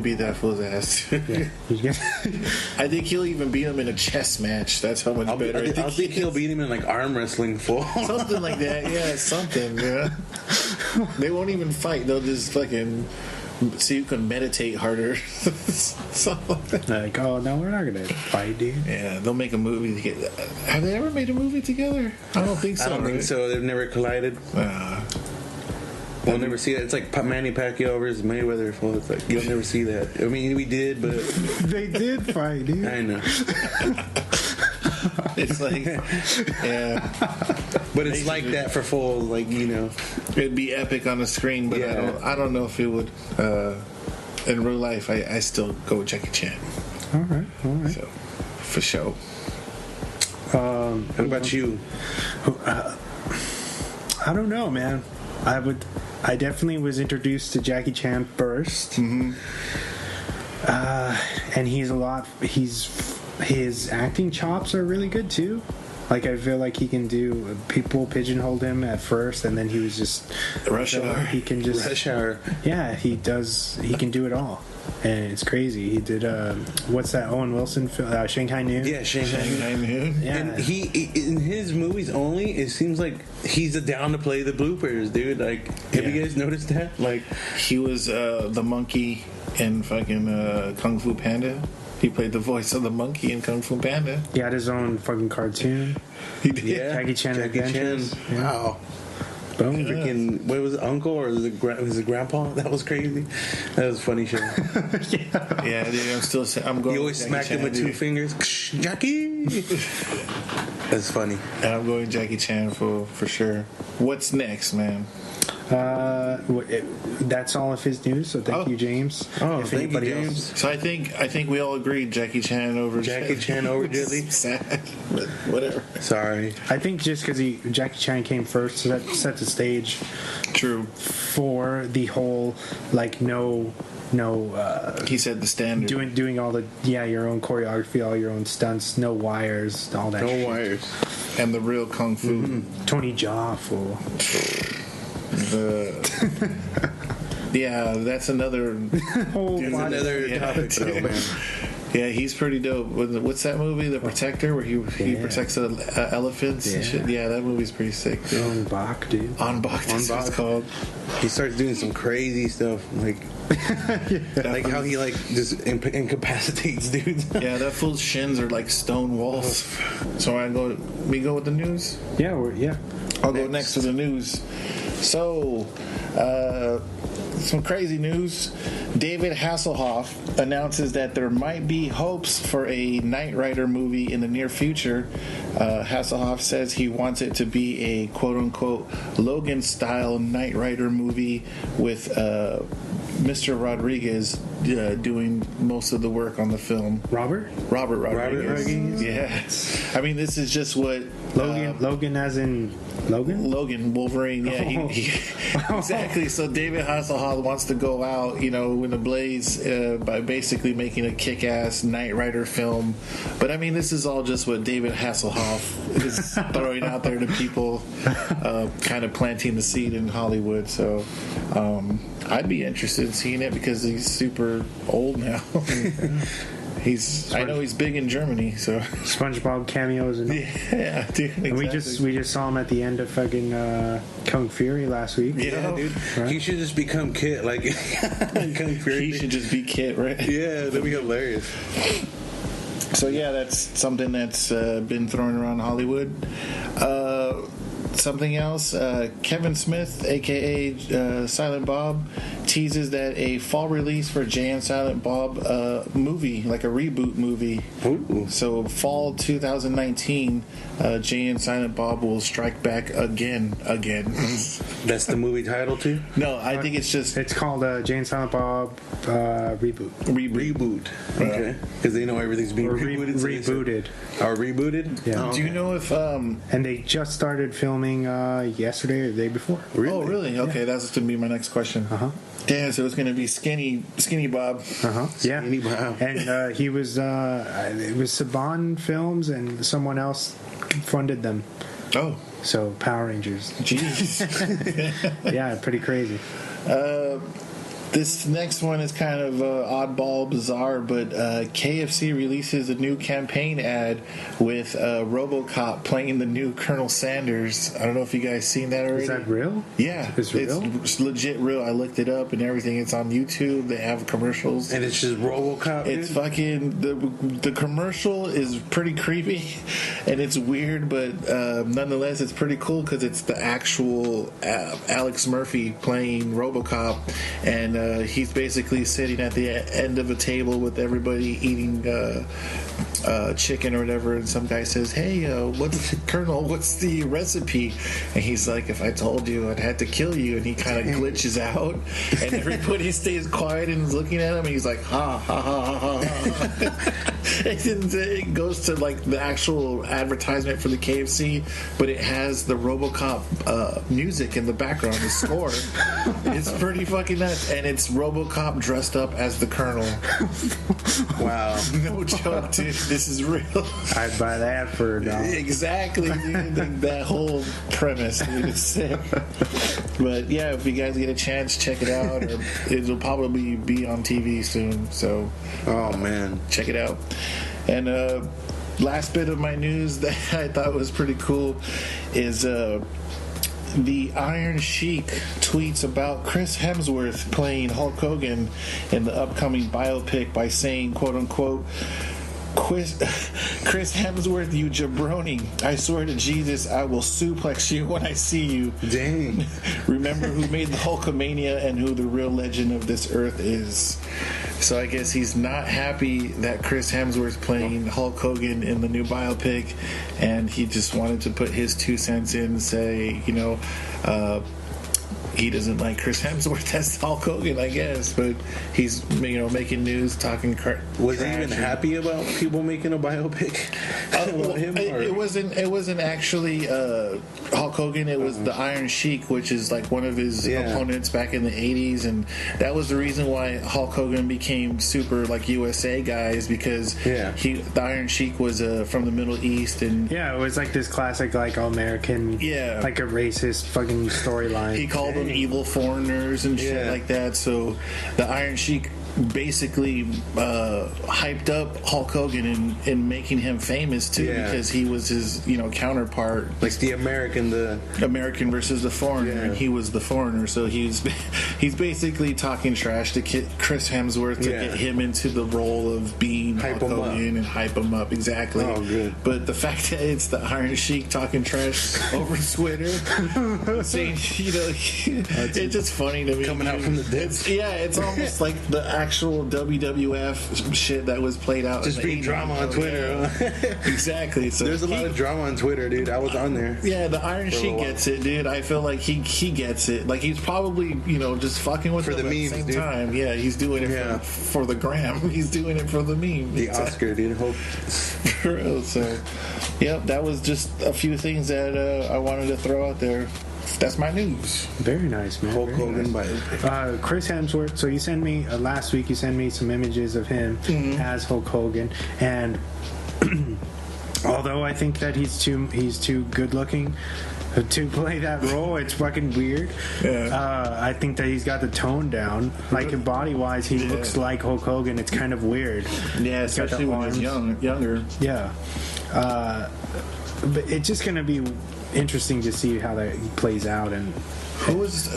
beat that fool's ass. I think he'll even beat him in a chess match. That's how much better. I think he'll beat him in like arm wrestling full. Something like that. Yeah, something. Yeah. They won't even fight. They'll just fucking see who can meditate harder. Like, oh no, we're not gonna fight, dude. Yeah, they'll make a movie together. Have they ever made a movie together? I don't think so. I don't think so. They've never collided. We'll never see that. It's like Manny Pacquiao versus Mayweather. It's like you'll never see that. I mean, we did, but they did fight, dude. I know. It's like, yeah, but it's like that for full. Like, you know, it'd be epic on the screen, but yeah. I don't know if it would. In real life, I still go with Jackie Chan. All right. So, for sure. What about you? I don't know, man. I definitely was introduced to Jackie Chan first. Mm-hmm. And his acting chops are really good too. Like, I feel like he can do, people pigeonholed him at first, and then he was just Rush Hour. He can just Rush Hour. Yeah, he can do it all, and it's crazy. He did what's that Owen Wilson film? Shanghai Noon. Yeah, Shanghai Noon. Yeah. And he in his movies only, it seems like he's down to play the bloopers, dude. Like, have you guys noticed that? Like, he was the monkey in fucking Kung Fu Panda. He played the voice of the monkey in Kung Fu Panda. He had his own fucking cartoon. He did. Yeah, Jackie Chan Adventures. Yeah. Wow. Boom. Freaking, what was it, uncle or was it grandpa? That was crazy. That was a funny show. Yeah, dude, I'm going. He always smacked him with 2 fingers. Jackie. That's funny. And I'm going Jackie Chan for sure. What's next, man? That's all of his news. So thank you, James. Oh, thank you, James. So I think we all agreed Jackie Chan over Ridley. Sad, but whatever. Sorry. I think just because Jackie Chan came first, so that set the stage. True. For the whole no. He said the standard. Doing all the your own choreography, all your own stunts, no wires, all that. No wires. And the real kung fu. Mm-hmm. Tony Jaa, fool. Yeah, that's another topic, though, man. Yeah, he's pretty dope. What's that movie, The Protector, where he protects the elephants and shit? Yeah, that movie's pretty sick. On Bach, dude. On Bach, that's what it's called. He starts doing some crazy stuff, like like how he just incapacitates dudes. Yeah, that fool's shins are like stone walls. So we go with the news? Yeah, I'll go next to the news. So, some crazy news. David Hasselhoff announces that there might be hopes for a Knight Rider movie in the near future. Hasselhoff says he wants it to be a quote-unquote Logan-style Knight Rider movie with Mr. Rodriguez doing most of the work on the film. Robert Rodriguez. Yeah. I mean, this is just what Logan as in Logan Wolverine. Yeah, exactly. So David Hasselhoff wants to go out, in the blaze by basically making a kick-ass Knight Rider film. But I mean, this is all just what David Hasselhoff is throwing out there to people, kind of planting the seed in Hollywood. So I'd be interested in seeing it because he's super old now. I know he's big in Germany, so SpongeBob cameos and yeah, dude. Exactly. And we just saw him at the end of fucking Kung Fury last week. Yeah, dude. Right? He should just become Kit, like Kung Fury. He should just be Kit, right? Yeah, that'd be hilarious. So yeah, that's something that's been thrown around Hollywood. Something else, Kevin Smith, a.k.a. Silent Bob, teases that a fall release for Jay and Silent Bob movie, like a reboot movie. Ooh. So fall 2019, Jay and Silent Bob will strike back again. That's the movie title too? No, I think it's just... It's called Jay and Silent Bob Reboot. Reboot. Okay. Because they know everything's being rebooted. Rebooted. Or rebooted? Yeah. Do you know if... And they just started filming yesterday or the day before. Really? Oh, really? Okay, yeah. That's going to be my next question. Yeah, so it's going to be Skinny Bob. Yeah. Skinny Bob. And he was... it was Saban Films and someone else funded them. Oh. So, Power Rangers. Jeez. Yeah, pretty crazy. This next one is kind of oddball, bizarre, but KFC releases a new campaign ad with RoboCop playing the new Colonel Sanders. I don't know if you guys seen that already. Is that real? Yeah, it's real. It's legit real. I looked it up and everything. It's on YouTube. They have commercials, and it's just RoboCop. It's dude? Fucking the commercial is pretty creepy, and it's weird, but nonetheless, it's pretty cool because it's the actual Alex Murphy playing RoboCop, and he's basically sitting at the end of a table with everybody eating chicken or whatever, and some guy says, "Hey, Colonel, what's the recipe?" And he's like, "If I told you, I'd have to kill you." And he kind of glitches out, and everybody stays quiet and is looking at him, and he's like, "Ha ha ha ha ha." It goes to like the actual advertisement for the KFC, but it has the RoboCop music in the background, the score. It's pretty fucking nuts, and it's RoboCop dressed up as the Colonel. Wow, no joke, dude. This is real. I'd buy that for a dollar. Exactly, dude. That whole premise, dude, is sick. But yeah, if you guys get a chance, check it out, or it'll probably be on TV soon. So, oh man, check it out. And last bit of my news that I thought was pretty cool is the Iron Sheik tweets about Chris Hemsworth playing Hulk Hogan in the upcoming biopic by saying, quote unquote, Chris Hemsworth, you jabroni. I swear to Jesus, I will suplex you when I see you. Dang. Remember who made the Hulkamania and who the real legend of this earth is. So I guess he's not happy that Chris Hemsworth's playing Hulk Hogan in the new biopic, and he just wanted to put his 2 cents in and say, he doesn't like Chris Hemsworth as Hulk Hogan, I guess, but he's making news, talking. Was he even happy about people making a biopic about him? It wasn't actually Hulk Hogan. It was the Iron Sheik, which is like one of his opponents back in the '80s, and that was the reason why Hulk Hogan became super like USA guys, because the Iron Sheik was from the Middle East, and it was like this classic like American, like a racist fucking storyline. He called them evil foreigners and shit like that. So the Iron Sheik basically hyped up Hulk Hogan in making him famous too, because he was his counterpart, like the American versus the foreigner, and he was the foreigner. So he's basically talking trash to Chris Hemsworth to get him into the role of being Hulk Hogan and hype him up. Exactly. Oh, good. But the fact that it's the Iron Sheik talking trash over Twitter, saying it's just funny to me. Coming out from the depths. It's almost like the actual WWF shit that was played out. Just being drama on Twitter. Exactly. So there's a lot of drama on Twitter, dude. I was on there. Yeah, the Iron Sheik gets it, dude. I feel like he gets it. Like he's probably just fucking with for the memes, at the same dude. time. Yeah, he's doing it for the gram. He's doing it for the meme. The Oscar, dude. Hope. For real. So, yep, that was just a few things that I wanted to throw out there. That's my news. Very nice, man. Hulk Hogan Chris Hemsworth. So you sent me last week. You sent me some images of him as Hulk Hogan, and although I think that he's too good looking to play that role, it's fucking weird. I think that he's got the tone down. Like body wise, he looks like Hulk Hogan. It's kind of weird. Yeah, especially when he's younger. Yeah, but it's just gonna be interesting to see how that plays out. And who was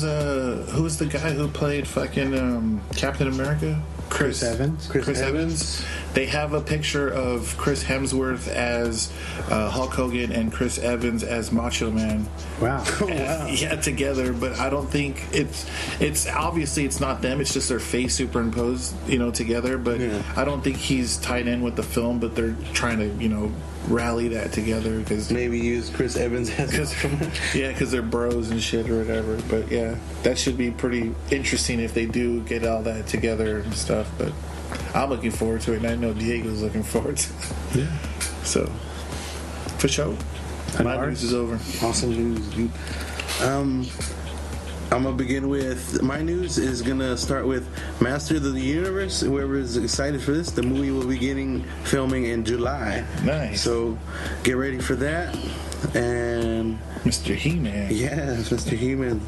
the guy who played fucking Captain America? Chris Evans. Chris Evans. They have a picture of Chris Hemsworth as Hulk Hogan and Chris Evans as Macho Man. Wow. Yeah, together. But I don't think it's obviously it's not them. It's just their face superimposed, together. But I don't think he's tied in with the film. But they're trying to, rally that together because maybe use Chris Evans as because they're bros and shit or whatever. But yeah, that should be pretty interesting if they do get all that together and stuff. But I'm looking forward to it, and I know Diego's looking forward to it. Yeah. So for sure, my news is over. Awesome news, dude. I'm gonna begin with my news. Is gonna start with Master of the Universe. Whoever is excited for this, the movie will be filming in July. Nice. So get ready for that. and Mr. He-Man. Yeah, Mr. He-Man.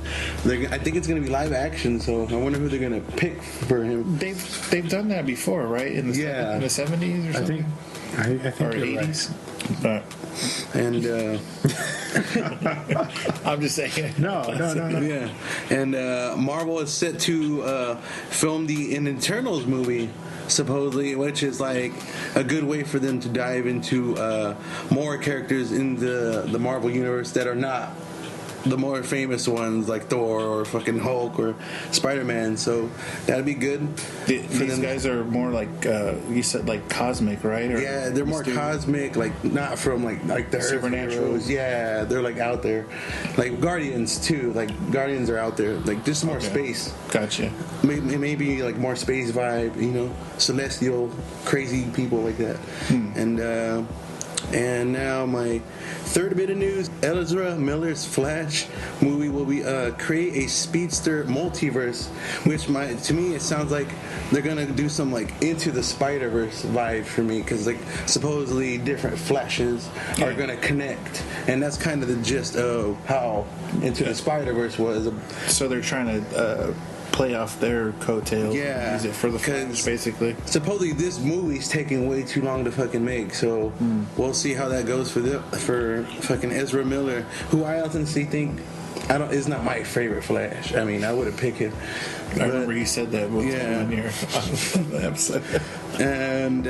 I think it's going to be live action, so I wonder who they're going to pick for him. They've done that before, right? In the 70s or something? I think or 80s. Right. And I'm just saying. No. Yeah, and Marvel is set to film the Eternals movie, supposedly, which is like a good way for them to dive into more characters in the Marvel universe that are not the more famous ones like Thor or fucking Hulk or Spider-Man. So that'd be good. These guys are more like you said, like cosmic, right? Or yeah, they're more cosmic, like not from like the supernatural. Yeah, they're like out there, like Guardians too. Like Guardians are out there, like just more space. Gotcha. Maybe like more space vibe, celestial, crazy people like that. And now my third bit of news: Ezra Miller's Flash movie will be create a speedster multiverse, which to me it sounds like they're gonna do some like Into the Spider-Verse vibe for me, because like supposedly different Flashes are gonna connect, and that's kind of the gist of how Into the Spider-Verse was. So they're trying to play off their coattails. Yeah, use it for the Flash, basically. Supposedly this movie's taking way too long to fucking make, so we'll see how that goes for fucking Ezra Miller, who I honestly think is not my favorite Flash. I mean, I would have picked him. I remember you said that on your episode. And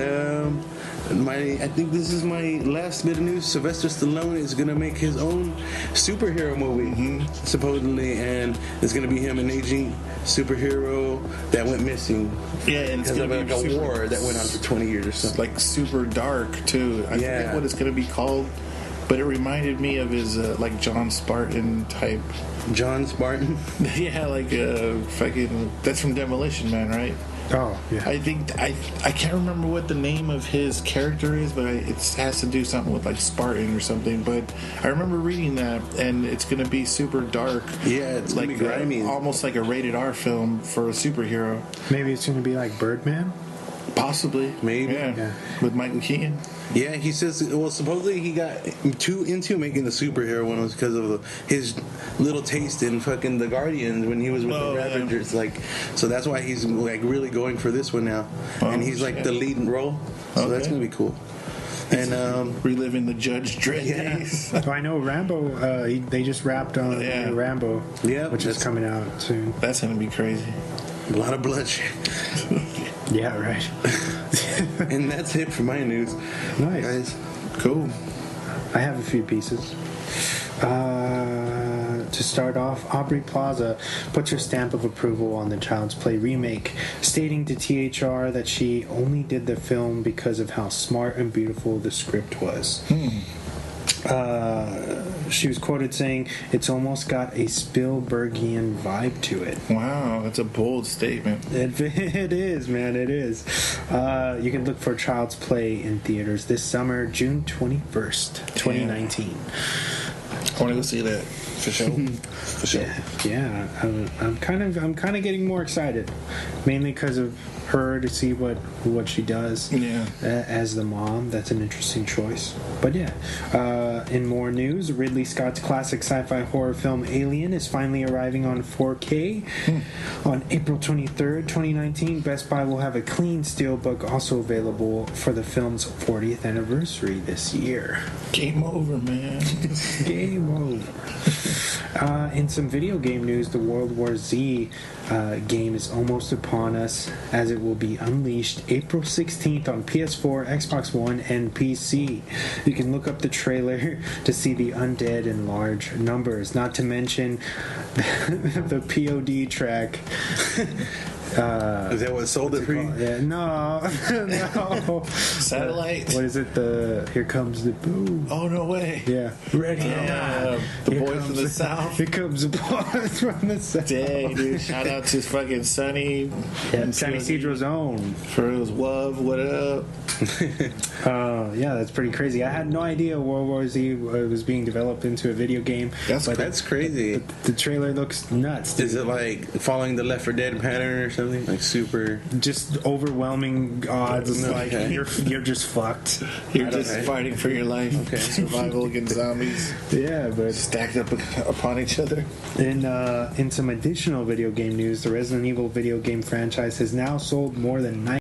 I think this is my last bit of news. Sylvester Stallone is gonna make his own superhero movie, supposedly, and it's gonna be him, an aging superhero that went missing. Yeah, and it's because gonna of be like a war that went on for 20 years or something. Like super dark too. I forget what it's gonna be called, but it reminded me of his like John Spartan type. John Spartan? Yeah, like fucking. That's from Demolition Man, right? Oh, yeah. I think I can't remember what the name of his character is, but it has to do something with like Spartan or something. But I remember reading that, and it's going to be super dark. Yeah, it's like going to be grimy. Almost like a rated R film for a superhero. Maybe it's going to be like Birdman? Possibly. Maybe. Yeah. With Michael Keaton. Yeah, he says, well, supposedly he got too into making the superhero one was because of his little taste in fucking the Guardians when he was with the Ravagers. Yeah. Like, so that's why he's like really going for this one now. And he's like the lead role. So that's going to be cool. And reliving the Judge Dredd days. So I know Rambo, they just wrapped on Rambo, which is coming out soon. That's going to be crazy. A lot of bloodshed. Yeah, right. And that's it for my news. Nice. Guys. Cool. I have a few pieces. To start off, Aubrey Plaza puts her stamp of approval on the Child's Play remake, stating to THR that she only did the film because of how smart and beautiful the script was. She was quoted saying, "It's almost got a Spielbergian vibe to it." Wow, that's a bold statement. It is, man, it is. You can look for Child's Play in theaters this summer, June 21st, 2019. I want to go see that for sure. For sure. Yeah. I'm kind of getting more excited, mainly because of her, to see what she does. Yeah. As the mom, that's an interesting choice. But yeah. In more news, Ridley Scott's classic sci-fi horror film Alien is finally arriving on 4K on April 23rd, 2019. Best Buy will have a clean steelbook also available for the film's 40th anniversary this year. Game over, man. Game over. In some video game news, the World War Z game is almost upon us, as it will be unleashed April 16th on PS4, Xbox One, and PC. You can look up the trailer to see the undead in large numbers, not to mention the POD track. Is that what sold it for you? Yeah, no. Satellite. What is it? Here comes the boom. Oh, no way. Yeah. Ready or not. The boy from the south. Here comes the boy from the south. Dang, dude. Shout out to fucking Sonny. Yeah, Sonny Cedro's own. For his love, what up? Yeah, that's pretty crazy. I had no idea World War Z was being developed into a video game. That's crazy. The trailer looks nuts. Dude. Is it like following the Left 4 Dead pattern or something? something? Like super... Just overwhelming odds. Okay. Like you're just fucked. You're just fighting for your life. Okay. Survival against zombies. Yeah, but Stacked up upon each other. in some additional video game news, the Resident Evil video game franchise has now sold more than